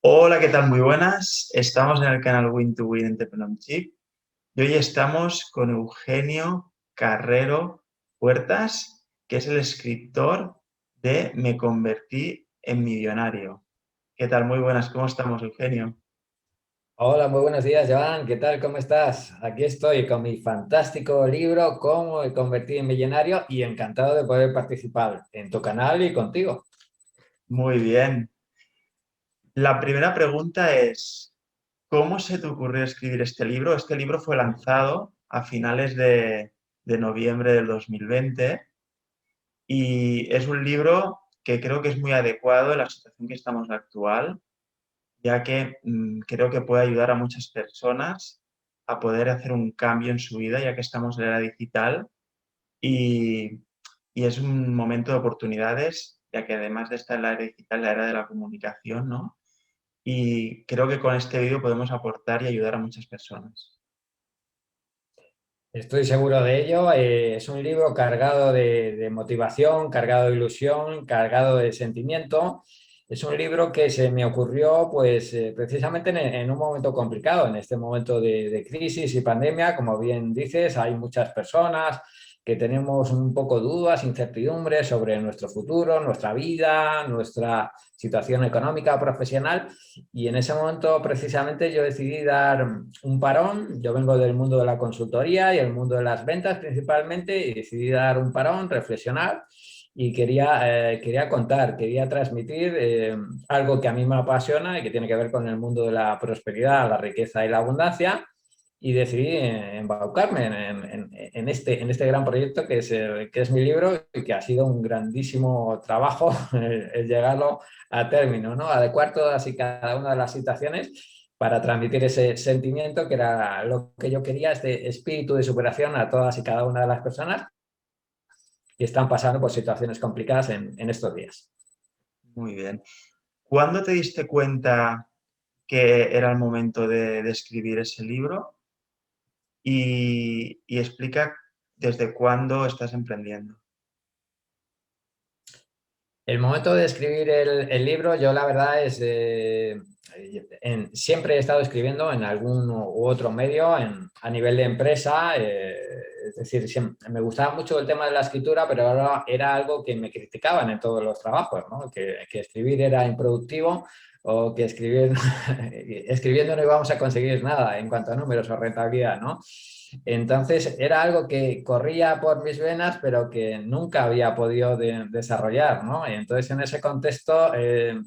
Hola, ¿qué tal? Muy buenas. Estamos en el canal Win to Win Entrepreneurship y hoy estamos con Eugenio Carrero Puertas, que es el escritor de Me convertí en millonario. ¿Qué tal? Muy buenas. ¿Cómo estamos, Eugenio? Hola, muy buenos días, Joan. ¿Qué tal? ¿Cómo estás? Aquí estoy con mi fantástico libro Cómo me convertí en millonario y encantado de poder participar en tu canal y contigo. Muy bien. La primera pregunta es, ¿cómo se te ocurrió escribir este libro? Este libro fue lanzado a finales de noviembre del 2020. Y es un libro que creo que es muy adecuado en la situación que estamos actual, ya que creo que puede ayudar a muchas personas a poder hacer un cambio en su vida, ya que estamos en la era digital y, y es un momento de oportunidades, ya que además de estar en la era digital, la era de la comunicación, ¿no? Y creo que con este vídeo podemos aportar y ayudar a muchas personas. Estoy seguro de ello. Es un libro cargado de motivación, cargado de ilusión, cargado de sentimiento. Es un libro que se me ocurrió pues, precisamente en un momento complicado, en este momento de crisis y pandemia. Como bien dices, hay muchas personas que tenemos un poco dudas, incertidumbres sobre nuestro futuro, nuestra vida, nuestra situación económica o profesional. Y en ese momento precisamente yo decidí dar un parón. Yo vengo del mundo de la consultoría y el mundo de las ventas principalmente y decidí dar un parón, reflexionar y quería contar, quería transmitir algo que a mí me apasiona y que tiene que ver con el mundo de la prosperidad, la riqueza y la abundancia. Y decidí embaucarme en este gran proyecto que es mi libro y que ha sido un grandísimo trabajo el llegarlo a término, ¿no? Adecuar todas y cada una de las situaciones para transmitir ese sentimiento que era lo que yo quería, este espíritu de superación a todas y cada una de las personas que están pasando por situaciones complicadas en estos días. Muy bien. ¿Cuándo te diste cuenta que era el momento de escribir ese libro? Y explica desde cuándo estás emprendiendo. El momento de escribir el libro, yo la verdad es, siempre he estado escribiendo en algún u otro medio a nivel de empresa, es decir, me gustaba mucho el tema de la escritura, pero ahora era algo que me criticaban en todos los trabajos, ¿no? Que escribir era improductivo o que escribiendo no íbamos a conseguir nada en cuanto a números o rentabilidad, ¿no? Entonces era algo que corría por mis venas, pero que nunca había podido desarrollar, ¿no? Y entonces en ese contexto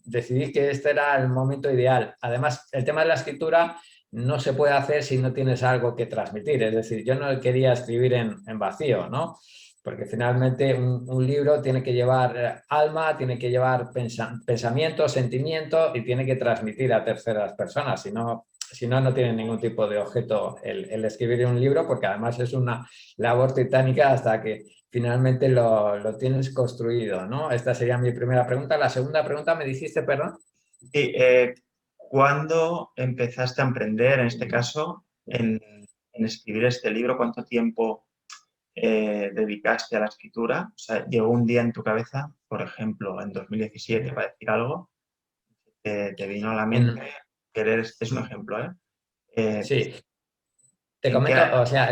decidí que este era el momento ideal. Además, el tema de la escritura no se puede hacer si no tienes algo que transmitir. Es decir, yo no quería escribir en vacío, ¿no? Porque finalmente un libro tiene que llevar alma, tiene que llevar pensamiento, sentimiento y tiene que transmitir a terceras personas. Si no, no tiene ningún tipo de objeto el escribir un libro, porque además es una labor titánica hasta que finalmente lo tienes construido, ¿no? Esta sería mi primera pregunta. La segunda pregunta me dijiste, perdón. Y, ¿cuándo empezaste a emprender, en este caso, en escribir este libro? ¿Cuánto tiempo dedicaste a la escritura? O sea, ¿llegó un día en tu cabeza, por ejemplo, en 2017, para decir algo, te vino a la mente En, querer, es un ejemplo, ¿eh? Eh, sí, te ¿En qué comento, año? o sea,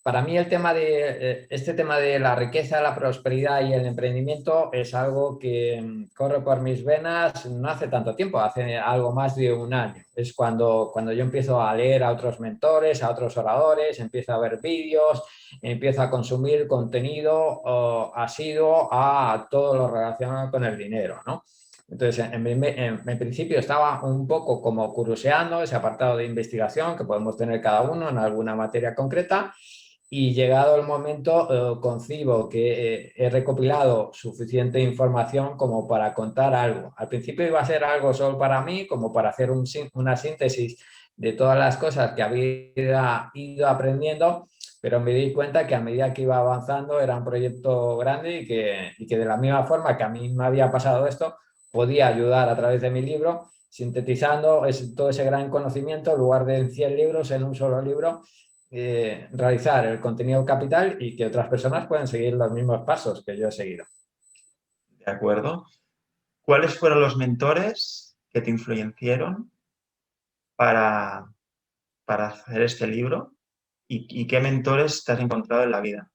para mí el tema este tema de la riqueza, la prosperidad y el emprendimiento es algo que corre por mis venas no hace tanto tiempo, hace algo más de un año. Es cuando yo empiezo a leer a otros mentores, a otros oradores, empiezo a ver vídeos, empiezo a consumir contenido asiduo a todo lo relacionado con el dinero, ¿no? Entonces, en principio estaba un poco como curioseando ese apartado de investigación que podemos tener cada uno en alguna materia concreta y llegado el momento concibo que he recopilado suficiente información como para contar algo. Al principio iba a ser algo solo para mí, como para hacer una síntesis de todas las cosas que había ido aprendiendo, pero me di cuenta que a medida que iba avanzando era un proyecto grande y que de la misma forma que a mí me había pasado esto, podía ayudar a través de mi libro, sintetizando todo ese gran conocimiento, en lugar de en 100 libros, en un solo libro, realizar el contenido capital y que otras personas puedan seguir los mismos pasos que yo he seguido. ¿De acuerdo? ¿Cuáles fueron los mentores que te influenciaron para, para hacer este libro y qué mentores te has encontrado en la vida.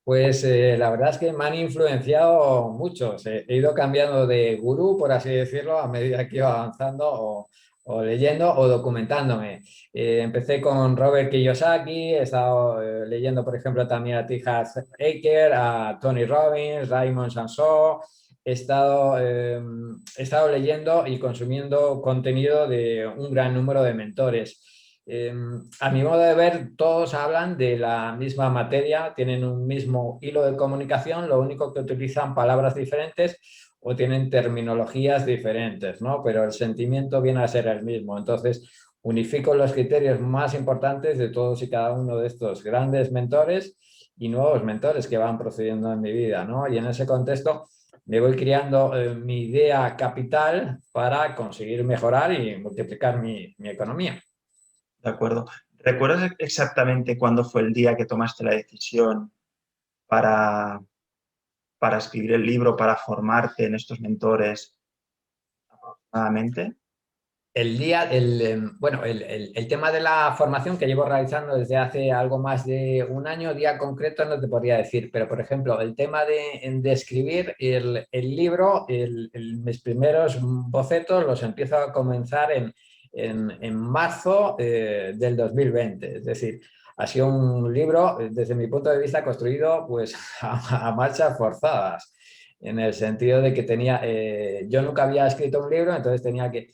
Pues la verdad es que me han influenciado muchos. He ido cambiando de gurú, por así decirlo, a medida que iba avanzando o leyendo o documentándome. Empecé con Robert Kiyosaki, he estado leyendo, por ejemplo, también a T. Harv Eker, a Tony Robbins, Raymond Samson. He estado leyendo y consumiendo contenido de un gran número de mentores. A mi modo de ver, todos hablan de la misma materia, tienen un mismo hilo de comunicación, lo único que utilizan palabras diferentes o tienen terminologías diferentes, ¿no? Pero el sentimiento viene a ser el mismo. Entonces, unifico los criterios más importantes de todos y cada uno de estos grandes mentores y nuevos mentores que van procediendo en mi vida, ¿no? Y en ese contexto me voy creando mi idea capital para conseguir mejorar y multiplicar mi economía. ¿De acuerdo? ¿Recuerdas exactamente cuándo fue el día que tomaste la decisión para, para escribir el libro, para formarte en estos mentores aproximadamente? Bueno, el tema de la formación que llevo realizando desde hace algo más de un año, día concreto no te podría decir, pero por ejemplo, el tema de escribir el libro, mis primeros bocetos los empiezo a comenzar en marzo del 2020. Es decir, ha sido un libro, desde mi punto de vista, construido pues a marchas forzadas, en el sentido de que yo nunca había escrito un libro, entonces tenía que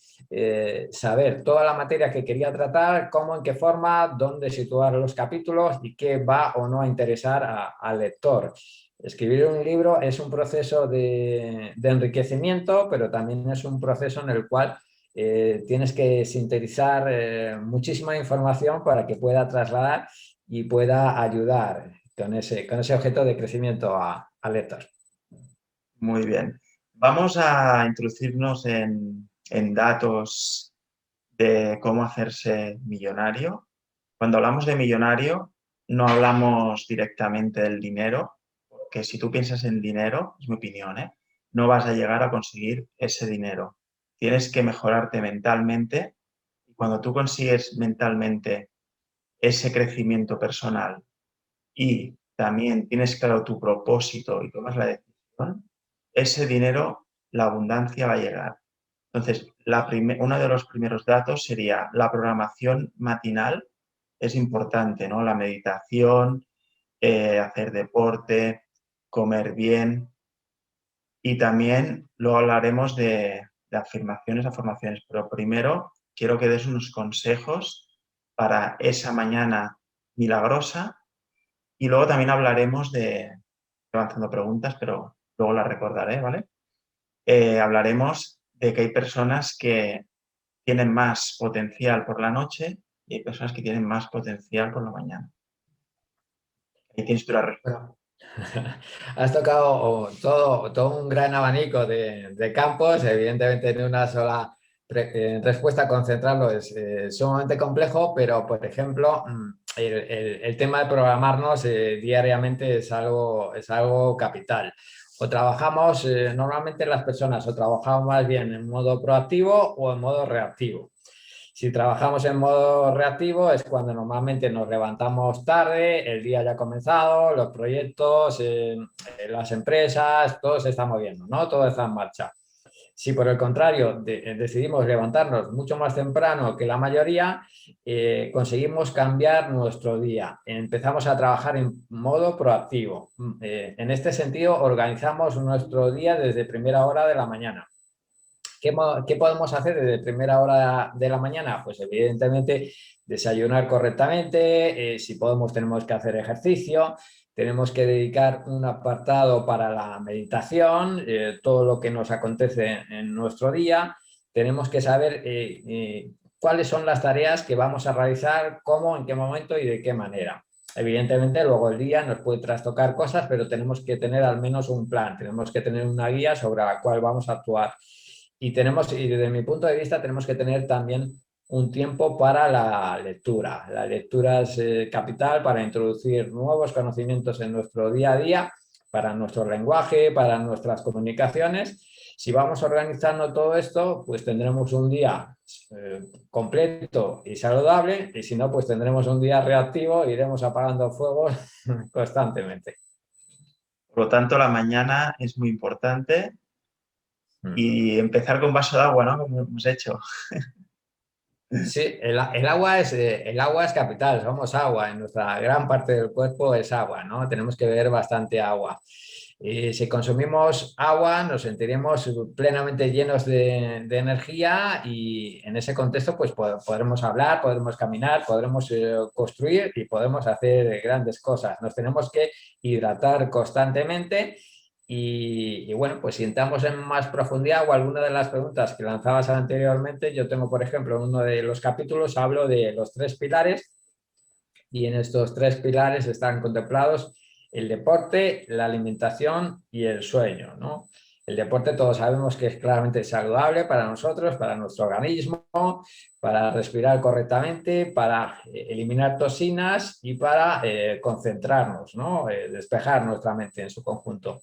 saber toda la materia que quería tratar, cómo, en qué forma, dónde situar los capítulos y qué va o no a interesar al lector. Escribir un libro es un proceso de enriquecimiento, pero también es un proceso en el cual tienes que sintetizar muchísima información para que pueda trasladar y pueda ayudar con ese objeto de crecimiento al lector. Muy bien. Vamos a introducirnos en datos de cómo hacerse millonario. Cuando hablamos de millonario, no hablamos directamente del dinero, porque si tú piensas en dinero, es mi opinión, ¿eh? No vas a llegar a conseguir ese dinero. Tienes que mejorarte mentalmente y cuando tú consigues mentalmente ese crecimiento personal y también tienes claro tu propósito y tomas la decisión, ese dinero, la abundancia va a llegar. Entonces, uno de los primeros datos sería la programación matinal. Es importante, ¿no? La meditación, hacer deporte, comer bien y también luego hablaremos de afirmaciones, pero primero quiero que des unos consejos para esa mañana milagrosa y luego también hablaremos estoy avanzando preguntas, pero luego las recordaré, ¿vale? Hablaremos de que hay personas que tienen más potencial por la noche y hay personas que tienen más potencial por la mañana. Ahí tienes tú la respuesta. Bueno, has tocado todo un gran abanico de campos. Evidentemente, en una sola respuesta concentrarlo es sumamente complejo, pero por ejemplo, el tema de programarnos diariamente es algo capital. O trabajamos, normalmente las personas, o trabajamos más bien en modo proactivo o en modo reactivo. Si trabajamos en modo reactivo es cuando normalmente nos levantamos tarde, el día ya ha comenzado, los proyectos, las empresas, todo se está moviendo, ¿no? Todo está en marcha. Si por el contrario decidimos levantarnos mucho más temprano que la mayoría, conseguimos cambiar nuestro día. Empezamos a trabajar en modo proactivo. En este sentido, organizamos nuestro día desde primera hora de la mañana. ¿Qué podemos hacer desde primera hora de la mañana? Pues evidentemente desayunar correctamente, si podemos tenemos que hacer ejercicio, tenemos que dedicar un apartado para la meditación, todo lo que nos acontece en nuestro día, tenemos que saber cuáles son las tareas que vamos a realizar, cómo, en qué momento y de qué manera. Evidentemente, luego el día nos puede trastocar cosas, pero tenemos que tener al menos un plan, tenemos que tener una guía sobre la cual vamos a actuar. Y desde mi punto de vista, tenemos que tener también un tiempo para la lectura. La lectura es capital para introducir nuevos conocimientos en nuestro día a día, para nuestro lenguaje, para nuestras comunicaciones. Si vamos organizando todo esto, pues tendremos un día completo y saludable, y si no, pues tendremos un día reactivo e iremos apagando fuegos constantemente. Por lo tanto, la mañana es muy importante Mm. y empezar con vaso de agua, ¿no? Como hemos hecho. Sí, el agua es capital, somos agua, en nuestra gran parte del cuerpo es agua, ¿no? Tenemos que beber bastante agua. Y si consumimos agua, nos sentiremos plenamente llenos de energía y en ese contexto pues podremos hablar, podremos caminar, podremos construir y podemos hacer grandes cosas. Nos tenemos que hidratar constantemente y bueno, pues si entramos en más profundidad o alguna de las preguntas que lanzabas anteriormente, yo tengo, por ejemplo, en uno de los capítulos hablo de los 3 pilares y en estos 3 pilares están contemplados el deporte, la alimentación y el sueño, ¿no? El deporte todos sabemos que es claramente saludable para nosotros, para nuestro organismo, para respirar correctamente, para eliminar toxinas y para concentrarnos, ¿no? Despejar nuestra mente en su conjunto.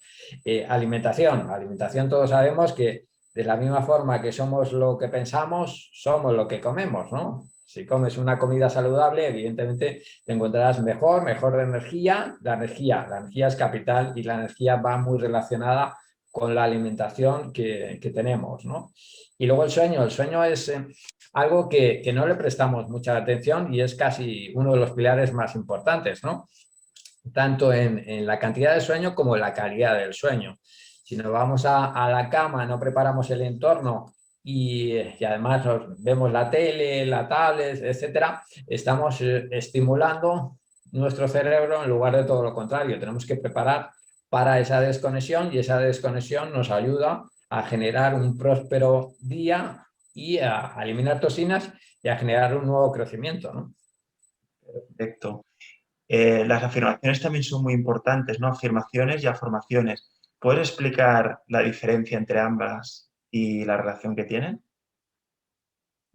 Alimentación todos sabemos que de la misma forma que somos lo que pensamos, somos lo que comemos, ¿no? Si comes una comida saludable, evidentemente te encontrarás mejor de energía. La energía es capital y la energía va muy relacionada con la alimentación que tenemos, ¿no? Y luego el sueño es algo que no le prestamos mucha atención y es casi uno de los pilares más importantes, ¿no? Tanto en la cantidad de sueño como en la calidad del sueño. Si nos vamos a la cama, no preparamos el entorno y además vemos la tele, la tablet, etcétera, estamos estimulando nuestro cerebro en lugar de todo lo contrario. Tenemos que preparar para esa desconexión y esa desconexión nos ayuda a generar un próspero día y a eliminar toxinas y a generar un nuevo crecimiento, ¿no? Perfecto. Las afirmaciones también son muy importantes, ¿no? Afirmaciones y afirmaciones. ¿Puedes explicar la diferencia entre ambas y la relación que tienen?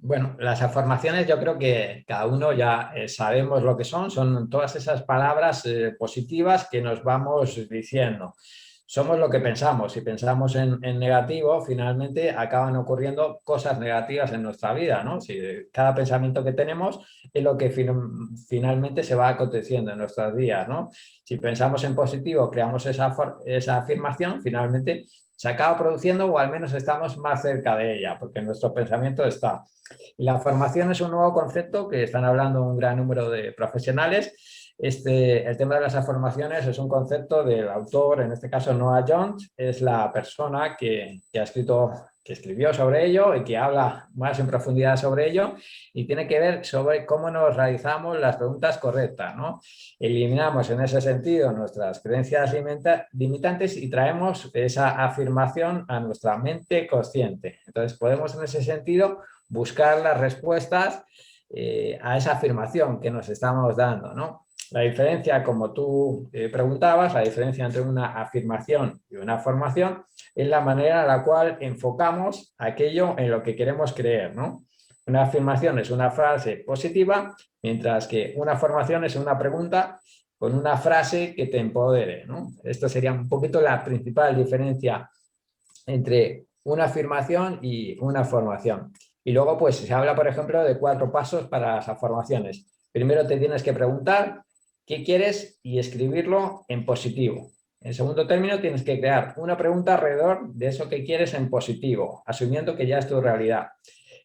Bueno, las afirmaciones yo creo que cada uno ya sabemos lo que son todas esas palabras positivas que nos vamos diciendo. Somos lo que pensamos. Si pensamos en negativo, finalmente acaban ocurriendo cosas negativas en nuestra vida, ¿no? Si cada pensamiento que tenemos es lo que finalmente se va aconteciendo en nuestros días, ¿no? Si pensamos en positivo, creamos esa afirmación, finalmente se acaba produciendo o al menos estamos más cerca de ella, porque nuestro pensamiento está. Y la formación es un nuevo concepto que están hablando un gran número de profesionales. El tema de las formaciones es un concepto del autor, en este caso Noah Jones, es la persona que ha escrito, que escribió sobre ello y que habla más en profundidad sobre ello y tiene que ver sobre cómo nos realizamos las preguntas correctas, ¿no? Eliminamos en ese sentido nuestras creencias limitantes y traemos esa afirmación a nuestra mente consciente. Entonces podemos en ese sentido buscar las respuestas a esa afirmación que nos estamos dando, ¿no? La diferencia, como tú preguntabas, la diferencia entre una afirmación y una formación es la manera en la cual enfocamos aquello en lo que queremos creer, ¿no? Una afirmación es una frase positiva, mientras que una formación es una pregunta con una frase que te empodere, ¿no? Esto sería un poquito la principal diferencia entre una afirmación y una formación. Y luego, pues, se habla, por ejemplo, de 4 pasos para las afirmaciones. Primero te tienes que preguntar qué quieres y escribirlo en positivo. En segundo término, tienes que crear una pregunta alrededor de eso que quieres en positivo, asumiendo que ya es tu realidad.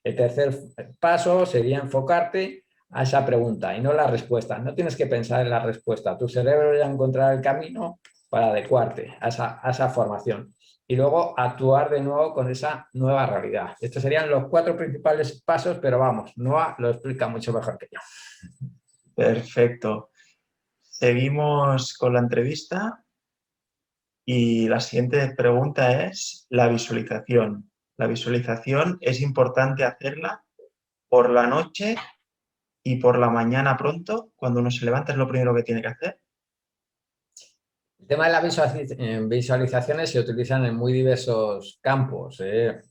El tercer paso sería enfocarte a esa pregunta y no la respuesta. No tienes que pensar en la respuesta. Tu cerebro ya encontrará el camino para adecuarte a esa formación y luego actuar de nuevo con esa nueva realidad. Estos serían los 4 principales pasos, pero vamos, Noah lo explica mucho mejor que yo. Perfecto. Seguimos con la entrevista y la siguiente pregunta es la visualización. ¿La visualización es importante hacerla por la noche y por la mañana pronto? Cuando uno se levanta es lo primero que tiene que hacer. El tema de las visualizaciones se utilizan en muy diversos campos.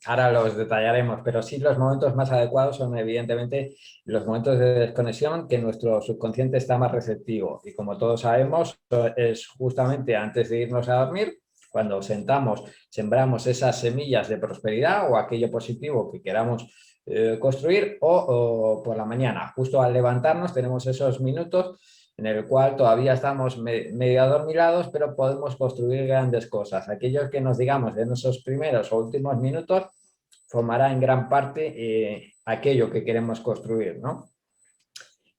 Ahora los detallaremos, pero sí los momentos más adecuados son evidentemente los momentos de desconexión que nuestro subconsciente está más receptivo. Y como todos sabemos, es justamente antes de irnos a dormir, cuando sembramos esas semillas de prosperidad o aquello positivo que queramos construir o por la mañana. Justo al levantarnos tenemos esos minutos en el cual todavía estamos medio adormilados, pero podemos construir grandes cosas. Aquellos que nos digamos en esos primeros o últimos minutos formará en gran parte aquello que queremos construir, ¿no?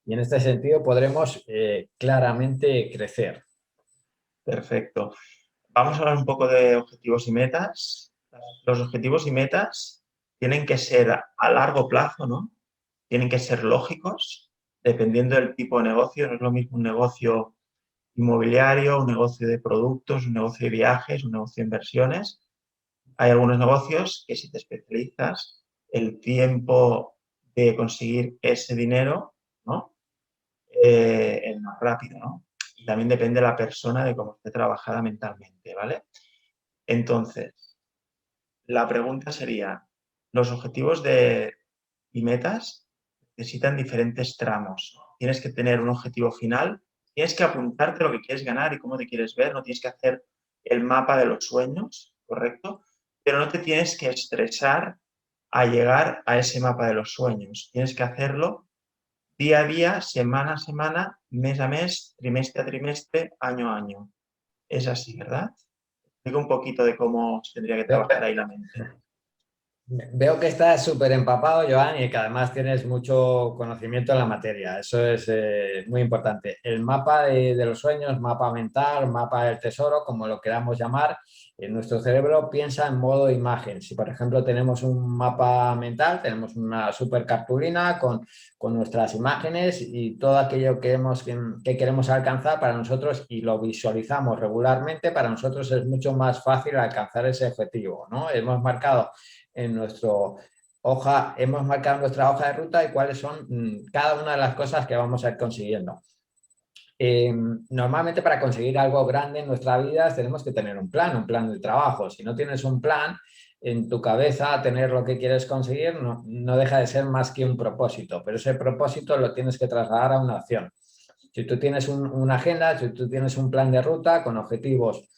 Y en este sentido podremos claramente crecer. Perfecto. Vamos a hablar un poco de objetivos y metas. Los objetivos y metas tienen que ser a largo plazo, ¿no? Tienen que ser lógicos, dependiendo del tipo de negocio. No es lo mismo un negocio inmobiliario, un negocio de productos, un negocio de viajes, un negocio de inversiones. Hay algunos negocios que si te especializas, el tiempo de conseguir ese dinero, ¿no? Es más rápido, ¿no? Y también depende de la persona, de cómo esté trabajada mentalmente, ¿vale? Entonces, la pregunta sería, los objetivos y metas necesitan diferentes tramos. Tienes que tener un objetivo final, tienes que apuntarte lo que quieres ganar y cómo te quieres ver, no tienes que hacer el mapa de los sueños, ¿correcto? Pero no te tienes que estresar a llegar a ese mapa de los sueños. Tienes que hacerlo día a día, semana a semana, mes a mes, trimestre a trimestre, año a año. Es así, ¿verdad? Explica un poquito de cómo se tendría que trabajar ahí la mente. Veo que estás súper empapado, Joan, y que además tienes mucho conocimiento en la materia. Eso es muy importante. El mapa de los sueños, mapa mental, mapa del tesoro, como lo queramos llamar, nuestro cerebro piensa en modo imagen. Si, por ejemplo, tenemos un mapa mental, tenemos una super cartulina con nuestras imágenes y todo aquello que queremos alcanzar para nosotros y lo visualizamos regularmente, para nosotros es mucho más fácil alcanzar ese objetivo, ¿no? Hemos marcado en hemos marcado nuestra hoja de ruta y cuáles son cada una de las cosas que vamos a ir consiguiendo. Normalmente para conseguir algo grande en nuestra vida tenemos que tener un plan de trabajo. Si no tienes un plan en tu cabeza, tener lo que quieres conseguir no deja de ser más que un propósito, pero ese propósito lo tienes que trasladar a una acción. Si tú tienes una agenda, si tú tienes un plan de ruta con objetivos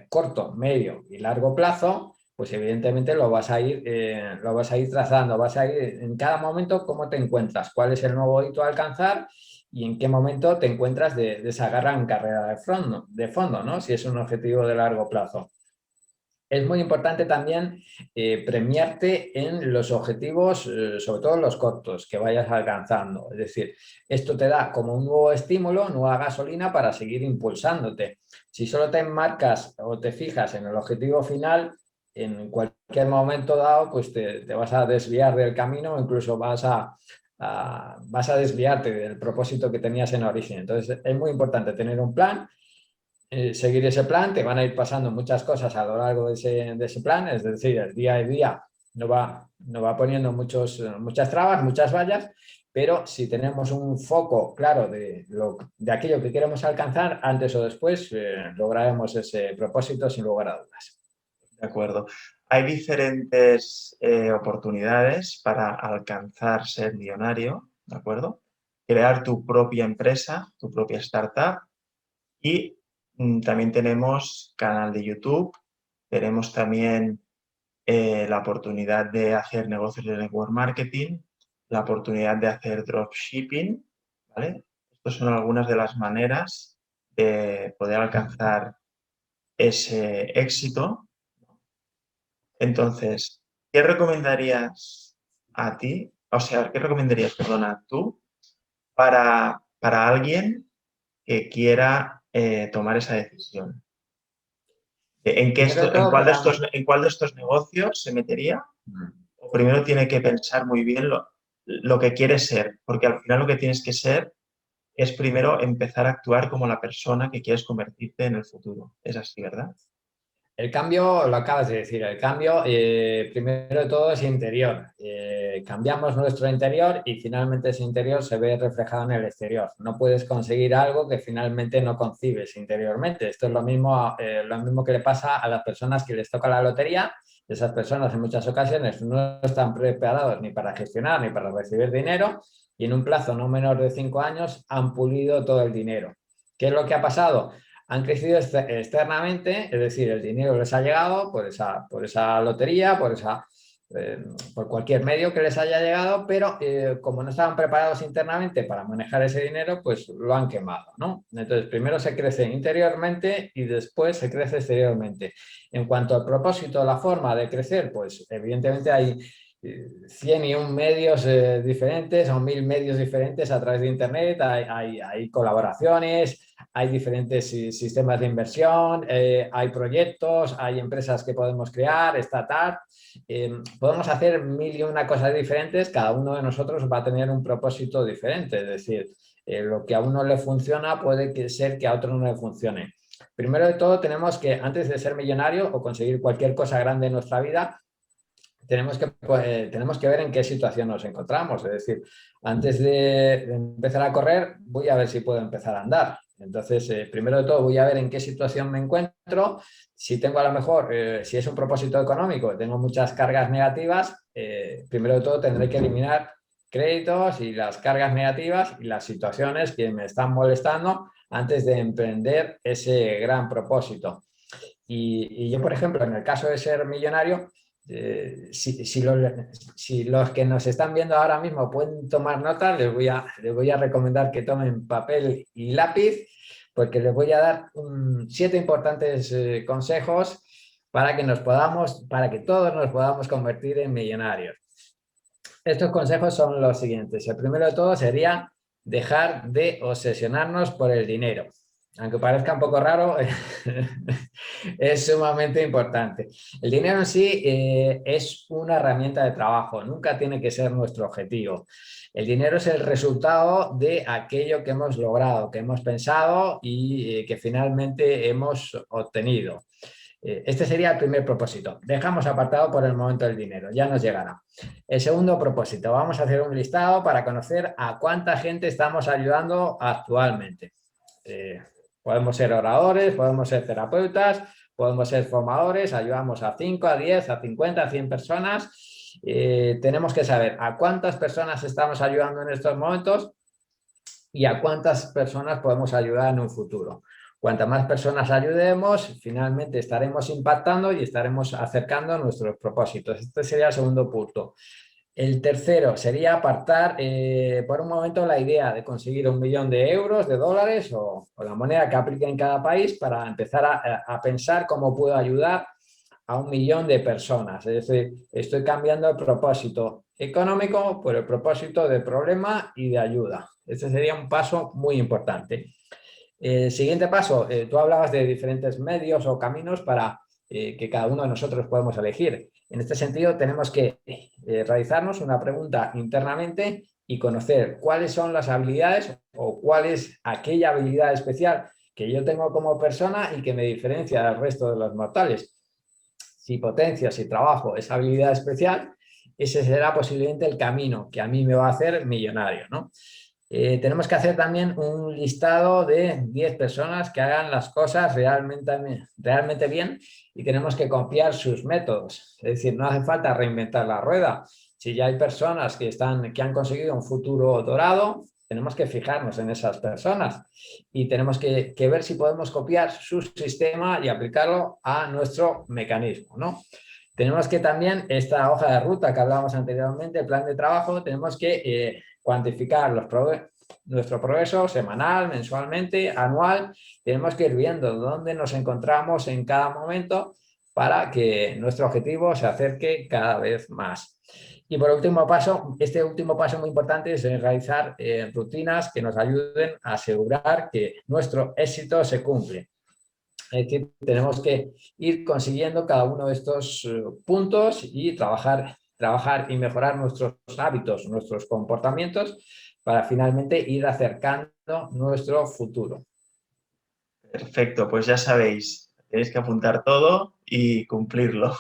corto, medio y largo plazo, pues evidentemente lo vas a ir trazando, vas a ir en cada momento cómo te encuentras, cuál es el nuevo hito a alcanzar y en qué momento te encuentras de esa gran carrera de fondo, ¿no? Si es un objetivo de largo plazo. Es muy importante también premiarte en los objetivos, sobre todo los cortos, que vayas alcanzando. Es decir, esto te da como un nuevo estímulo, nueva gasolina para seguir impulsándote. Si solo te enmarcas o te fijas en el objetivo final, en cualquier momento dado, pues te vas a desviar del camino o incluso vas a desviarte del propósito que tenías en origen. Entonces, es muy importante tener un plan, seguir ese plan, te van a ir pasando muchas cosas a lo largo de ese plan, es decir, el día a día no va poniendo muchas trabas, muchas vallas, pero si tenemos un foco claro de aquello que queremos alcanzar, antes o después lograremos ese propósito sin lugar a dudas. De acuerdo. Hay diferentes oportunidades para alcanzar ser millonario, ¿de acuerdo? Crear tu propia empresa, tu propia startup y también tenemos canal de YouTube, tenemos también la oportunidad de hacer negocios de network marketing, la oportunidad de hacer dropshipping, ¿vale? Estas son algunas de las maneras de poder alcanzar ese éxito. Entonces, ¿qué recomendarías a ti? O sea, ¿qué recomendarías, perdona, tú para alguien que quiera tomar esa decisión? Primero de todo, ¿En cuál de estos negocios se metería? O primero tiene que pensar muy bien lo que quiere ser, porque al final lo que tienes que ser es primero empezar a actuar como la persona que quieres convertirte en el futuro. Es así, ¿verdad? El cambio, lo acabas de decir, el cambio primero de todo es interior. Cambiamos nuestro interior y finalmente ese interior se ve reflejado en el exterior. No puedes conseguir algo que finalmente no concibes interiormente. Esto es lo mismo que le pasa a las personas que les toca la lotería. Esas personas en muchas ocasiones no están preparados ni para gestionar ni para recibir dinero y en un plazo no menor de 5 años han pulido todo el dinero. ¿Qué es lo que ha pasado? Han crecido externamente, es decir, el dinero les ha llegado por esa lotería, por cualquier medio que les haya llegado, pero como no estaban preparados internamente para manejar ese dinero, pues lo han quemado, ¿no? Entonces, primero se crece interiormente y después se crece exteriormente. En cuanto al propósito, la forma de crecer, pues evidentemente hay 100 y un medios diferentes o 1000 medios diferentes a través de Internet, hay colaboraciones, hay diferentes sistemas de inversión, hay proyectos, hay empresas que podemos crear, startups, podemos hacer mil y una cosas diferentes, cada uno de nosotros va a tener un propósito diferente, es decir, lo que a uno le funciona puede ser que a otro no le funcione. Primero de todo, tenemos que, antes de ser millonario o conseguir cualquier cosa grande en nuestra vida, tenemos que ver en qué situación nos encontramos. Es decir, antes de empezar a correr, voy a ver si puedo empezar a andar. Entonces, primero de todo, voy a ver en qué situación me encuentro. Si tengo a lo mejor, si es un propósito económico, tengo muchas cargas negativas, primero de todo tendré que eliminar créditos y las cargas negativas y las situaciones que me están molestando antes de emprender ese gran propósito. Y yo, por ejemplo, en el caso de ser millonario, si los que nos están viendo ahora mismo pueden tomar nota, les voy a recomendar que tomen papel y lápiz, porque les voy a dar 7 importantes consejos para que todos nos podamos convertir en millonarios. Estos consejos son los siguientes. El primero de todo sería dejar de obsesionarnos por el dinero. Aunque parezca un poco raro, es sumamente importante. El dinero en sí es una herramienta de trabajo, nunca tiene que ser nuestro objetivo. El dinero es el resultado de aquello que hemos logrado, que hemos pensado y que finalmente hemos obtenido. Este sería el primer propósito. Dejamos apartado por el momento el dinero, ya nos llegará. El segundo propósito, vamos a hacer un listado para conocer a cuánta gente estamos ayudando actualmente. Podemos ser oradores, podemos ser terapeutas, podemos ser formadores, ayudamos a 5, a 10, a 50, a 100 personas. Tenemos que saber a cuántas personas estamos ayudando en estos momentos y a cuántas personas podemos ayudar en un futuro. Cuantas más personas ayudemos, finalmente estaremos impactando y estaremos acercando nuestros propósitos. Este sería el segundo punto. El tercero sería apartar por un momento la idea de conseguir 1.000.000 de euros, de dólares o la moneda que aplique en cada país para empezar a pensar cómo puedo ayudar a 1.000.000 de personas. Es decir, estoy cambiando el propósito económico por el propósito de problema y de ayuda. Este sería un paso muy importante. Siguiente paso, tú hablabas de diferentes medios o caminos para que cada uno de nosotros podemos elegir. En este sentido, tenemos que realizarnos una pregunta internamente y conocer cuáles son las habilidades o cuál es aquella habilidad especial que yo tengo como persona y que me diferencia del resto de los mortales. Si potencio, si trabajo esa habilidad especial, ese será posiblemente el camino que a mí me va a hacer millonario, ¿no? Tenemos que hacer también un listado de 10 personas que hagan las cosas realmente bien y tenemos que copiar sus métodos. Es decir, no hace falta reinventar la rueda. Si ya hay personas que han conseguido un futuro dorado, tenemos que fijarnos en esas personas y tenemos que ver si podemos copiar su sistema y aplicarlo a nuestro mecanismo, ¿no? Tenemos que también, esta hoja de ruta que hablábamos anteriormente, el plan de trabajo, tenemos que cuantificar nuestro progreso semanal, mensualmente, anual. Tenemos que ir viendo dónde nos encontramos en cada momento para que nuestro objetivo se acerque cada vez más. Y por último paso, este último paso muy importante es realizar rutinas que nos ayuden a asegurar que nuestro éxito se cumple. Es decir, tenemos que ir consiguiendo cada uno de estos puntos y trabajar y mejorar nuestros hábitos, nuestros comportamientos para finalmente ir acercando nuestro futuro. Perfecto, pues ya sabéis, Tenéis que apuntar todo y cumplirlo.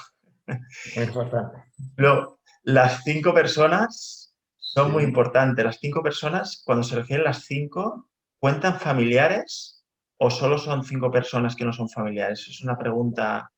Muy importante. Luego, las 5 personas son muy Sí. importantes. Las 5 personas, cuando se refieren a las 5, ¿cuentan familiares o solo son 5 personas que no son familiares? Es una pregunta.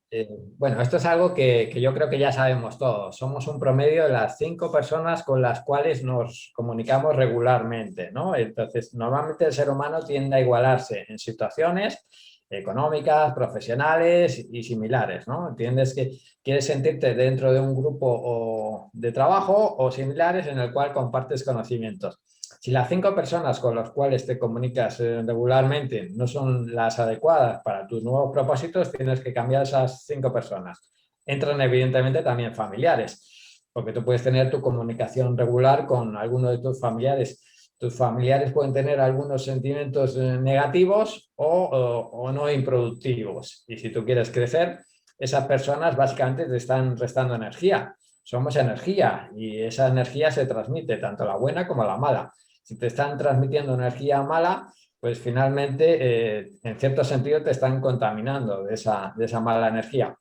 Bueno, esto es algo que yo creo que ya sabemos todos. Somos un promedio de las 5 personas con las cuales nos comunicamos regularmente, ¿no? Entonces, normalmente el ser humano tiende a igualarse en situaciones económicas, profesionales y similares, ¿no? Entiendes que quieres sentirte dentro de un grupo de trabajo o similares en el cual compartes conocimientos. Si las 5 personas con las cuales te comunicas regularmente no son las adecuadas para tus nuevos propósitos, tienes que cambiar esas 5 personas. Entran evidentemente también familiares, porque tú puedes tener tu comunicación regular con alguno de tus familiares. Tus familiares pueden tener algunos sentimientos negativos o no improductivos. Y si tú quieres crecer, esas personas básicamente te están restando energía. Somos energía y esa energía se transmite, tanto la buena como la mala. Si te están transmitiendo energía mala, pues finalmente, en cierto sentido, te están contaminando de esa mala energía.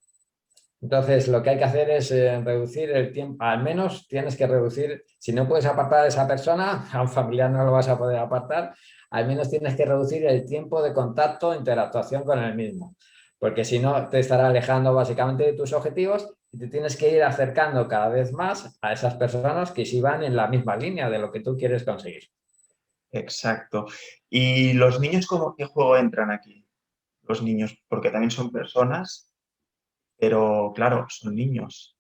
Entonces, lo que hay que hacer es reducir el tiempo, al menos tienes que reducir, si no puedes apartar a esa persona, a un familiar no lo vas a poder apartar, al menos tienes que reducir el tiempo de contacto e interactuación con el mismo, porque si no te estará alejando básicamente de tus objetivos y te tienes que ir acercando cada vez más a esas personas que sí van en la misma línea de lo que tú quieres conseguir. Exacto. ¿Y los niños qué juego entran aquí? Los niños, porque también son personas, pero claro, son niños.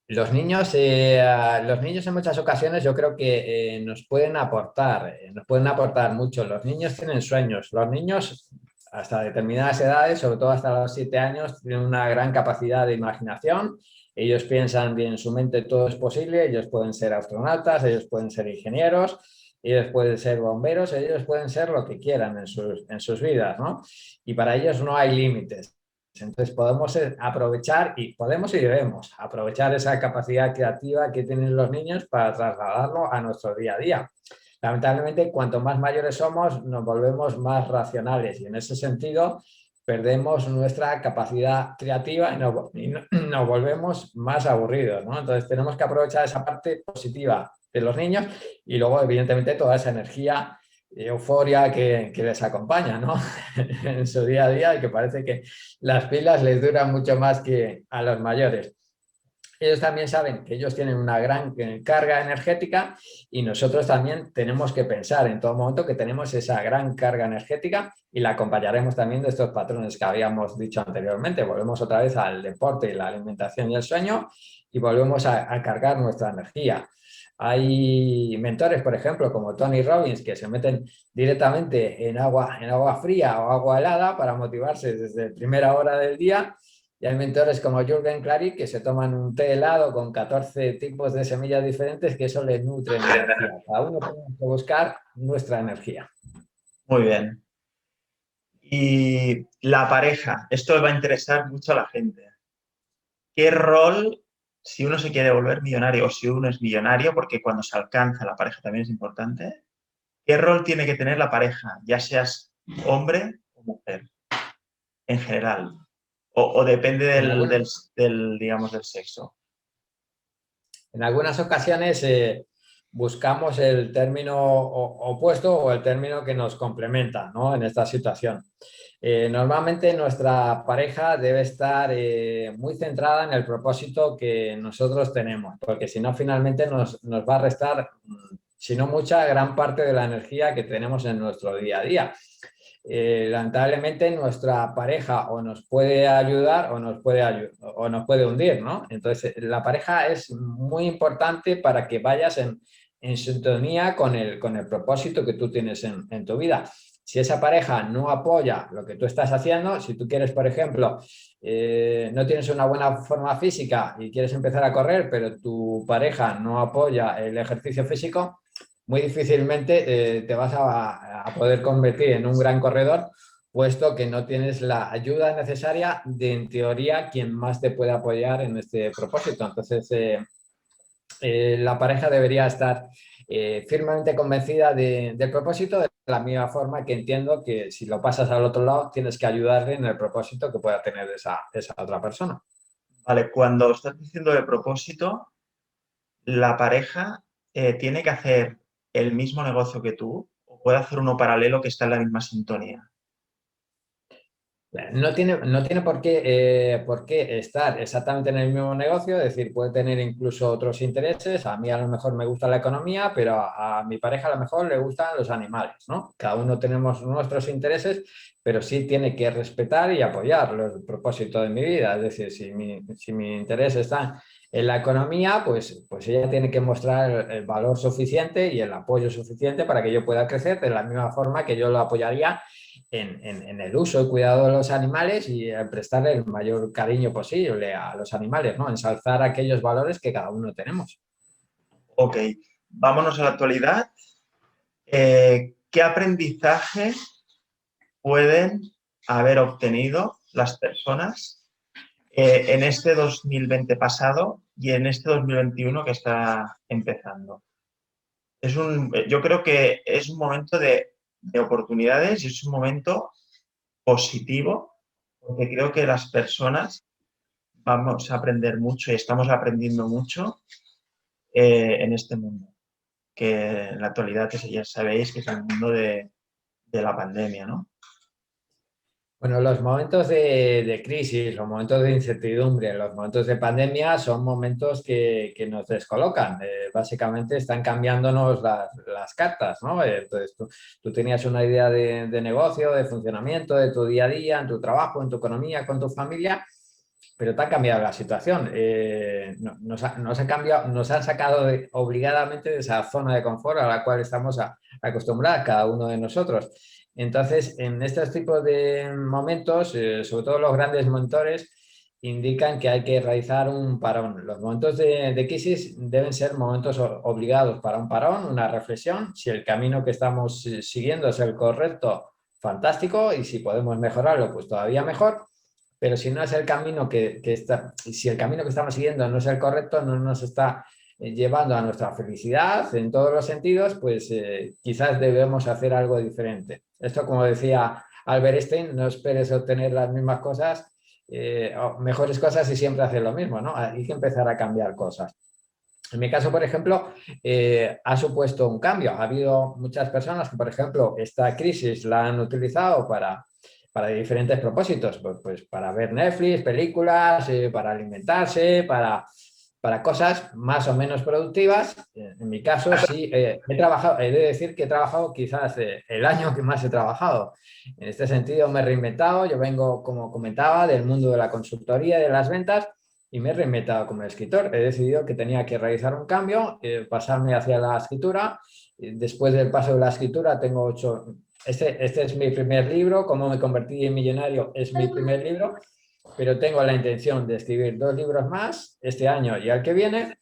Los niños en muchas ocasiones yo creo que nos pueden aportar mucho. Los niños tienen sueños. Los niños hasta determinadas edades, sobre todo hasta los 7 años, tienen una gran capacidad de imaginación. Ellos piensan que en su mente todo es posible. Ellos pueden ser astronautas, ellos pueden ser ingenieros, ellos pueden ser bomberos, ellos pueden ser lo que quieran en sus vidas, ¿no? Y para ellos no hay límites. Entonces podemos aprovechar y podemos y debemos aprovechar esa capacidad creativa que tienen los niños para trasladarlo a nuestro día a día. Lamentablemente, cuanto más mayores somos, nos volvemos más racionales y en ese sentido perdemos nuestra capacidad creativa nos volvemos más aburridos, ¿no? Entonces tenemos que aprovechar esa parte positiva de los niños y luego, evidentemente, toda esa energía euforia que les acompaña, ¿no? En su día a día y que parece que las pilas les duran mucho más que a los mayores. Ellos también saben que ellos tienen una gran carga energética y nosotros también tenemos que pensar en todo momento que tenemos esa gran carga energética y la acompañaremos también de estos patrones que habíamos dicho anteriormente. Volvemos otra vez al deporte, la alimentación y el sueño y volvemos a cargar nuestra energía. Hay mentores, por ejemplo, como Tony Robbins, que se meten directamente en agua fría o agua helada para motivarse desde primera hora del día. Y hay mentores como Jürgen Klarik que se toman un té helado con 14 tipos de semillas diferentes que eso les nutre en energía. Cada uno tenemos que buscar nuestra energía. Muy bien. Y la pareja, esto le va a interesar mucho a la gente. ¿Qué rol, si uno se quiere volver millonario o si uno es millonario, porque cuando se alcanza la pareja también es importante, qué rol tiene que tener la pareja, ya seas hombre o mujer, en general? O depende En, algún, digamos, del sexo. en algunas ocasiones buscamos el término opuesto o el término que nos complementa, ¿no? En esta situación. Normalmente nuestra pareja debe estar muy centrada en el propósito que nosotros tenemos, porque si no, finalmente nos va a restar, si no mucha, gran parte de la energía que tenemos en nuestro día a día. Lamentablemente nuestra pareja o nos puede ayudar o nos puede hundir, ¿no? Entonces, la pareja es muy importante para que vayas en sintonía con el propósito que tú tienes en tu vida. Si esa pareja no apoya lo que tú estás haciendo, si tú quieres, por ejemplo, no tienes una buena forma física y quieres empezar a correr, pero tu pareja no apoya el ejercicio físico, muy difícilmente te vas a poder convertir en un gran corredor, puesto que no tienes la ayuda necesaria de, en teoría, quien más te puede apoyar en este propósito. Entonces, la pareja debería estar firmemente convencida del propósito, de la misma forma que entiendo que si lo pasas al otro lado tienes que ayudarle en el propósito que pueda tener esa otra persona. Vale, cuando estás diciendo de propósito, la pareja tiene que hacer el mismo negocio que tú o puede hacer uno paralelo que está en la misma sintonía. No tiene por qué estar exactamente en el mismo negocio, es decir, puede tener incluso otros intereses. A mí a lo mejor me gusta la economía, pero a mi pareja a lo mejor le gustan los animales, ¿no? Cada uno tenemos nuestros intereses, pero sí tiene que respetar y apoyar el propósito de mi vida. Es decir, si mi interés está en la economía, pues ella tiene que mostrar el valor suficiente y el apoyo suficiente para que yo pueda crecer de la misma forma que yo lo apoyaría en el uso y cuidado de los animales y prestarle el mayor cariño posible a los animales, ¿no? Ensalzar aquellos valores que cada uno tenemos. Ok, vámonos a la actualidad. ¿Qué aprendizaje pueden haber obtenido las personas en este 2020 pasado y en este 2021 que está empezando? Yo creo que es un momento de oportunidades y es un momento positivo porque creo que las personas vamos a aprender mucho y estamos aprendiendo mucho en este mundo, que en la actualidad ya sabéis que es el mundo de la pandemia, ¿no? Bueno, los momentos de crisis, los momentos de incertidumbre, los momentos de pandemia son momentos que nos descolocan. Básicamente están cambiándonos las cartas, ¿no? Entonces, tú tenías una idea de negocio, de funcionamiento, de tu día a día, en tu trabajo, en tu economía, con tu familia, pero te ha cambiado la situación. Nos han sacado obligadamente de esa zona de confort a la cual estamos acostumbrados cada uno de nosotros. Entonces, en estos tipos de momentos, sobre todo los grandes mentores, indican que hay que realizar un parón. Los momentos de crisis deben ser momentos obligados para un parón, una reflexión. Si el camino que estamos siguiendo es el correcto, fantástico, y si podemos mejorarlo, pues todavía mejor. Pero si no es el camino si el camino que estamos siguiendo no es el correcto, no nos está llevando a nuestra felicidad en todos los sentidos, pues quizás debemos hacer algo diferente. Esto, como decía Albert Einstein, no esperes obtener las mismas cosas, o mejores cosas y siempre hacer lo mismo, ¿no? Hay que empezar a cambiar cosas. En mi caso, por ejemplo, ha supuesto un cambio. Ha habido muchas personas que, por ejemplo, esta crisis la han utilizado para diferentes propósitos, pues para ver Netflix, películas, para alimentarse, para cosas más o menos productivas. En mi caso, sí, he trabajado, he de decir que he trabajado quizás el año que más he trabajado. En este sentido, me he reinventado. Yo vengo, como comentaba, del mundo de la consultoría y de las ventas y me he reinventado como escritor. He decidido que tenía que realizar un cambio, pasarme hacia la escritura. Después del paso de la escritura tengo 8... Este es mi primer libro, Cómo me convertí en millonario es mi primer libro, pero tengo la intención de escribir 2 libros más este año y al que viene.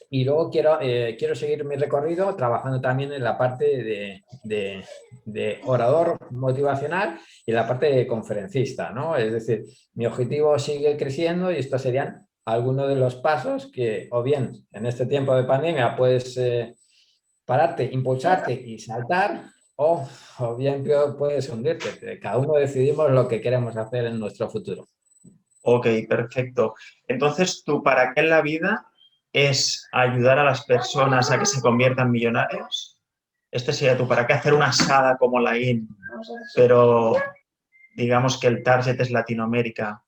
Y luego quiero seguir mi recorrido trabajando también en la parte de orador motivacional y en la parte de conferencista, ¿no? Es decir, mi objetivo sigue creciendo y estos serían algunos de los pasos que, o bien en este tiempo de pandemia, puedes pararte, impulsarte y saltar, o bien puedes hundirte. Cada uno decidimos lo que queremos hacer en nuestro futuro. Ok, perfecto. Entonces, ¿tu para qué en la vida es ayudar a las personas a que se conviertan millonarios? Este sería tu para qué, hacer una saga como la IN, pero digamos que el target es Latinoamérica,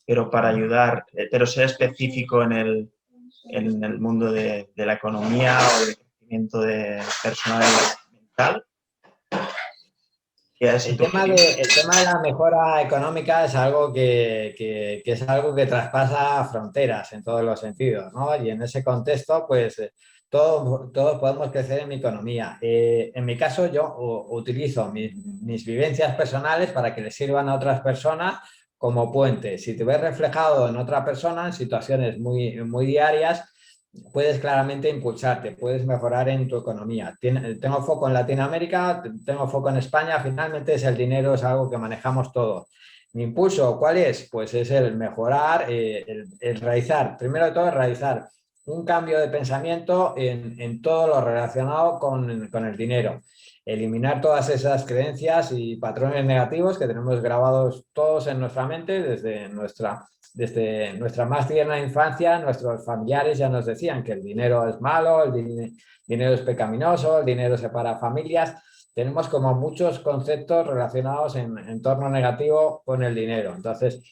pero para ayudar, pero ser específico en el mundo de la economía o del crecimiento de personal mental. El tema de la mejora económica es algo que es algo que traspasa fronteras en todos los sentidos, ¿no? Y en ese contexto, pues todos podemos crecer en mi economía. En mi caso, yo utilizo mis vivencias personales para que les sirvan a otras personas como puente. Si te ves reflejado en otra persona en situaciones muy, muy diarias, puedes claramente impulsarte, puedes mejorar en tu economía. Tengo foco en Latinoamérica, tengo foco en España, finalmente es el dinero, es algo que manejamos todos. Mi impulso, ¿cuál es? Pues es el mejorar, el realizar, primero de todo, realizar un cambio de pensamiento en todo lo relacionado con el dinero. Eliminar todas esas creencias y patrones negativos que tenemos grabados todos en nuestra mente desde nuestra más tierna infancia. Nuestros familiares ya nos decían que el dinero es malo, dinero es pecaminoso, el dinero separa familias. Tenemos como muchos conceptos relacionados en torno negativo con el dinero. Entonces,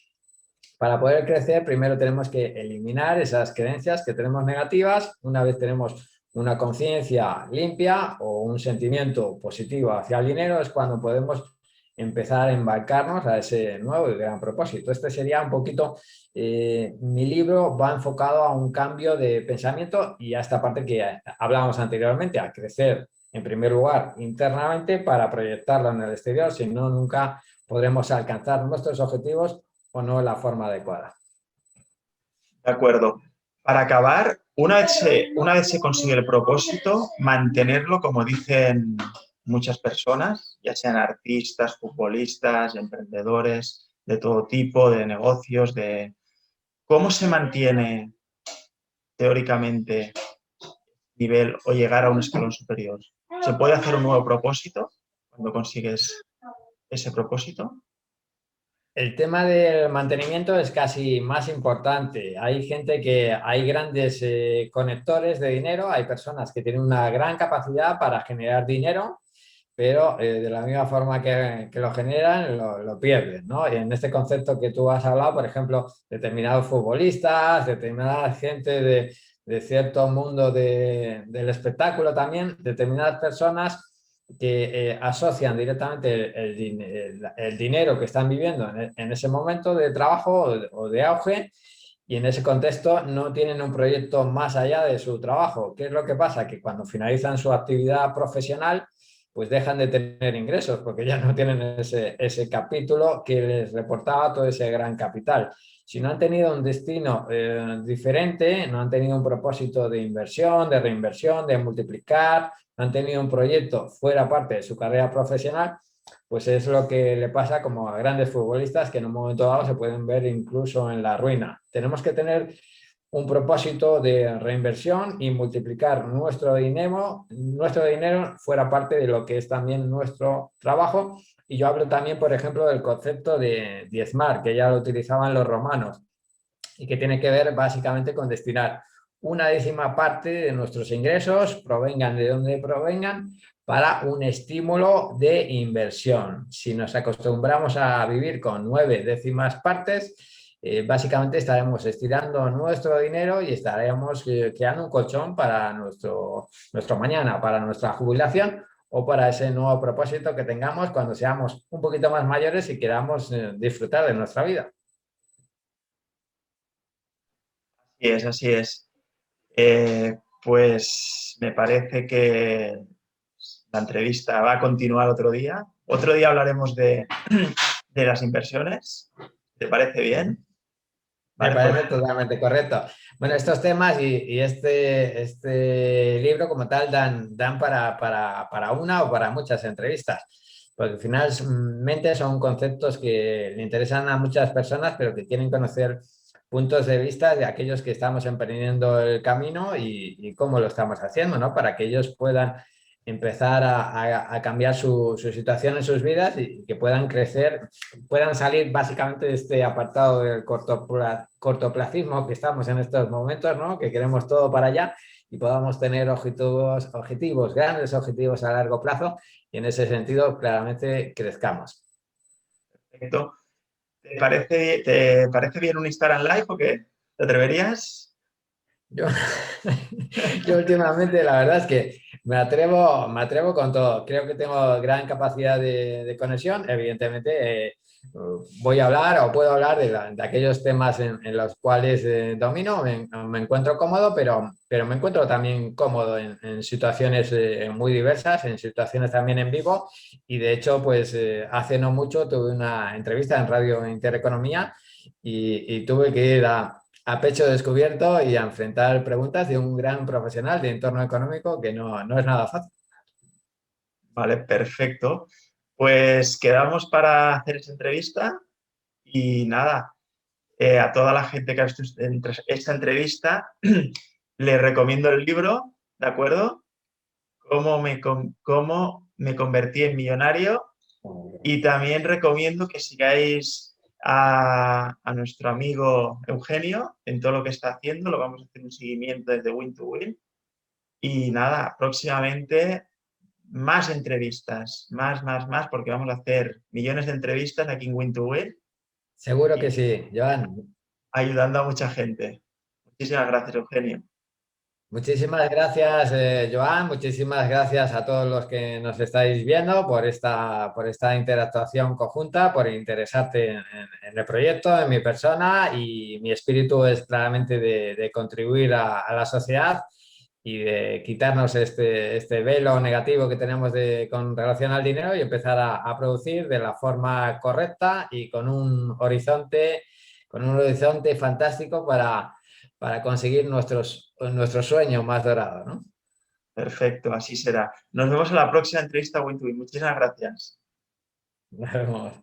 para poder crecer, primero tenemos que eliminar esas creencias que tenemos negativas. Una vez tenemos una conciencia limpia o un sentimiento positivo hacia el dinero, es cuando podemos empezar a embarcarnos a ese nuevo y gran propósito. Este sería un poquito, mi libro va enfocado a un cambio de pensamiento y a esta parte que hablábamos anteriormente, a crecer en primer lugar internamente para proyectarlo en el exterior, si no, nunca podremos alcanzar nuestros objetivos o no la forma adecuada. De acuerdo. Para acabar, una vez se consigue el propósito, mantenerlo, como dicen muchas personas, ya sean artistas, futbolistas, emprendedores, de todo tipo, de negocios, de cómo se mantiene teóricamente nivel o llegar a un escalón superior. ¿Se puede hacer un nuevo propósito cuando consigues ese propósito? El tema del mantenimiento es casi más importante. Hay grandes conectores de dinero, hay personas que tienen una gran capacidad para generar dinero, pero de la misma forma que lo generan, lo pierden, ¿no? Y en este concepto que tú has hablado, por ejemplo, determinados futbolistas, determinada gente de cierto mundo del espectáculo también, determinadas personas que asocian directamente el dinero que están viviendo en ese momento de trabajo o de auge, y en ese contexto no tienen un proyecto más allá de su trabajo. ¿Qué es lo que pasa? Que cuando finalizan su actividad profesional, pues dejan de tener ingresos porque ya no tienen ese capítulo que les reportaba todo ese gran capital. Si no han tenido un destino diferente, no han tenido un propósito de inversión, de reinversión, de multiplicar, no han tenido un proyecto fuera parte de su carrera profesional, pues es lo que le pasa como a grandes futbolistas que en un momento dado se pueden ver incluso en la ruina. Tenemos que tener un propósito de reinversión y multiplicar nuestro dinero fuera parte de lo que es también nuestro trabajo. Y yo hablo también, por ejemplo, del concepto de diezmar, que ya lo utilizaban los romanos y que tiene que ver básicamente con destinar una décima parte de nuestros ingresos, provengan de donde provengan, para un estímulo de inversión. Si nos acostumbramos a vivir con 9 décimas partes, básicamente estaremos estirando nuestro dinero y estaremos creando un colchón para nuestro mañana, para nuestra jubilación o para ese nuevo propósito que tengamos cuando seamos un poquito más mayores y queramos disfrutar de nuestra vida. Sí, es, así es. Pues me parece que la entrevista va a continuar otro día. Otro día hablaremos de las inversiones. ¿Te parece bien? Me Vale, pues parece totalmente correcto. Bueno, estos temas y este libro como tal dan para una o para muchas entrevistas, porque finalmente son conceptos que le interesan a muchas personas, pero que quieren conocer puntos de vista de aquellos que estamos emprendiendo el camino y cómo lo estamos haciendo, ¿no? Para que ellos puedan empezar a cambiar su situación en sus vidas y que puedan crecer, puedan salir básicamente de este apartado del cortoplacismo que estamos en estos momentos, ¿no? Que queremos todo para allá y podamos tener objetivos, grandes objetivos a largo plazo, y en ese sentido claramente crezcamos. perfecto. ¿Te parece bien un Instagram Live o qué? ¿Te atreverías? Yo, yo últimamente la verdad es que me atrevo con todo. Creo que tengo gran capacidad de conexión. Evidentemente, voy a hablar o puedo hablar de aquellos temas en los cuales domino, me encuentro cómodo, pero me encuentro también cómodo en situaciones muy diversas, en situaciones también en vivo. Y de hecho, pues hace no mucho tuve una entrevista en Radio Intereconomía y tuve que ir a pecho descubierto y a enfrentar preguntas de un gran profesional de entorno económico que no es nada fácil. Vale, perfecto. Pues quedamos para hacer esa entrevista y nada, a toda la gente que ha visto esta entrevista, le recomiendo el libro, ¿de acuerdo? Cómo me convertí en millonario. Y también recomiendo que sigáis a nuestro amigo Eugenio en todo lo que está haciendo. Lo vamos a hacer un seguimiento desde Win to Win. Y nada, próximamente más entrevistas, más, porque vamos a hacer millones de entrevistas aquí en Win to Win Seguro que y sí, Joan. ayudando a mucha gente. Muchísimas gracias, Eugenio. Muchísimas gracias, Joan. Muchísimas gracias a todos los que nos estáis viendo por esta interactuación conjunta, por interesarte en el proyecto, en mi persona y mi espíritu es claramente de contribuir a la sociedad y de quitarnos este velo negativo que tenemos con relación al dinero y empezar a producir de la forma correcta y con un horizonte fantástico para conseguir nuestro sueño más dorado, ¿no? Perfecto, así será. Nos vemos en la próxima entrevista Win to Win. Muchísimas gracias. Nos vemos.